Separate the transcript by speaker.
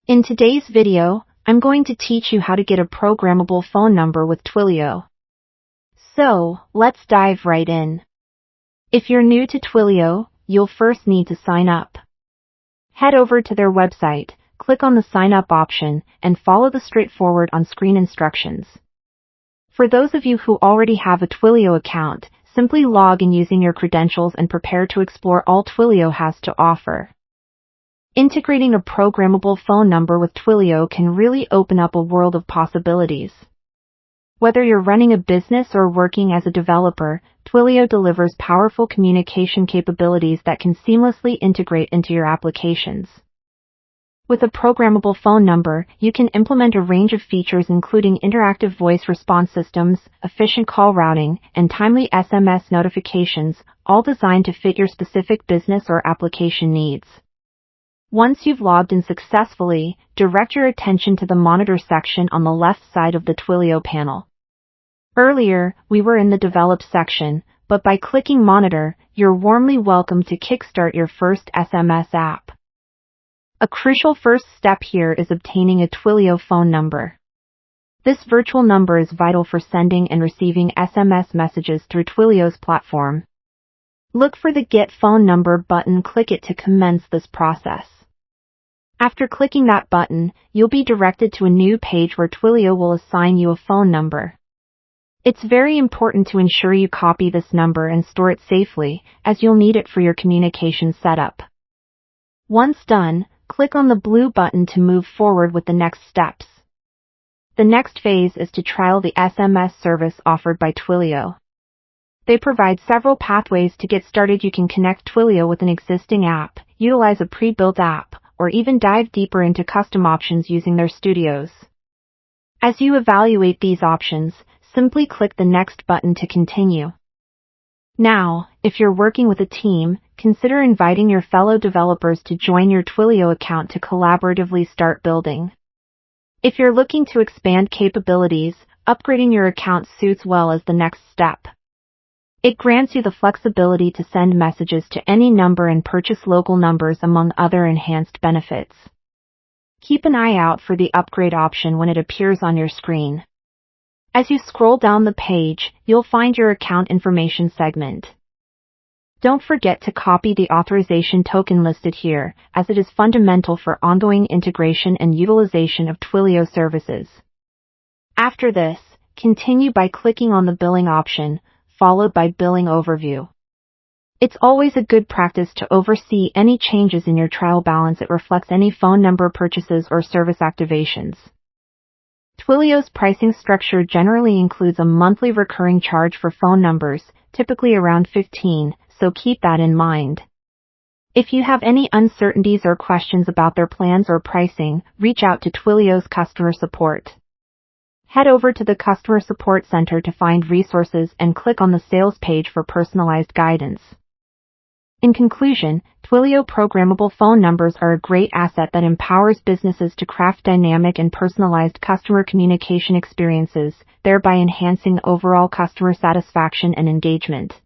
Speaker 1: In today's video, I'm going to teach you how to get a programmable phone number with Twilio. So, let's dive right in. If you're new to Twilio, you'll first need to sign up. Head over to their website, click on the Sign Up option, and follow the straightforward on-screen instructions. For those of you who already have a Twilio account, simply log in using your credentials and prepare to explore all Twilio has to offer. Integrating a programmable phone number with Twilio can really open up a world of possibilities. Whether you're running a business or working as a developer, Twilio delivers powerful communication capabilities that can seamlessly integrate into your applications. With a programmable phone number, you can implement a range of features including interactive voice response systems, efficient call routing, and timely SMS notifications, all designed to fit your specific business or application needs. Once you've logged in successfully, direct your attention to the Monitor section on the left side of the Twilio panel. Earlier, we were in the Develop section, but by clicking Monitor, you're warmly welcome to kickstart your first SMS app. A crucial first step here is obtaining a Twilio phone number. This virtual number is vital for sending and receiving SMS messages through Twilio's platform. Look for the Get Phone Number button, click it to commence this process. After clicking that button, you'll be directed to a new page where Twilio will assign you a phone number. It's very important to ensure you copy this number and store it safely, as you'll need it for your communication setup. Once done, click on the blue button to move forward with the next steps. The next phase is to trial the SMS service offered by Twilio. They provide several pathways to get started. You can connect Twilio with an existing app, utilize a pre-built app, or even dive deeper into custom options using their studios. As you evaluate these options, simply click the Next button to continue. Now, if you're working with a team, consider inviting your fellow developers to join your Twilio account to collaboratively start building. If you're looking to expand capabilities, upgrading your account suits well as the next step. It grants you the flexibility to send messages to any number and purchase local numbers among other enhanced benefits. Keep an eye out for the upgrade option when it appears on your screen. As you scroll down the page, you'll find your account information segment. Don't forget to copy the authorization token listed here, as it is fundamental for ongoing integration and utilization of Twilio services. After this, continue by clicking on the Billing option, followed by Billing Overview. It's always a good practice to oversee any changes in your trial balance. It reflects any phone number purchases or service activations. Twilio's pricing structure generally includes a monthly recurring charge for phone numbers, typically around $15, so keep that in mind. If you have any uncertainties or questions about their plans or pricing, reach out to Twilio's customer support. Head over to the Customer Support Center to find resources and click on the Sales page for personalized guidance. In conclusion, Twilio programmable phone numbers are a great asset that empowers businesses to craft dynamic and personalized customer communication experiences, thereby enhancing overall customer satisfaction and engagement.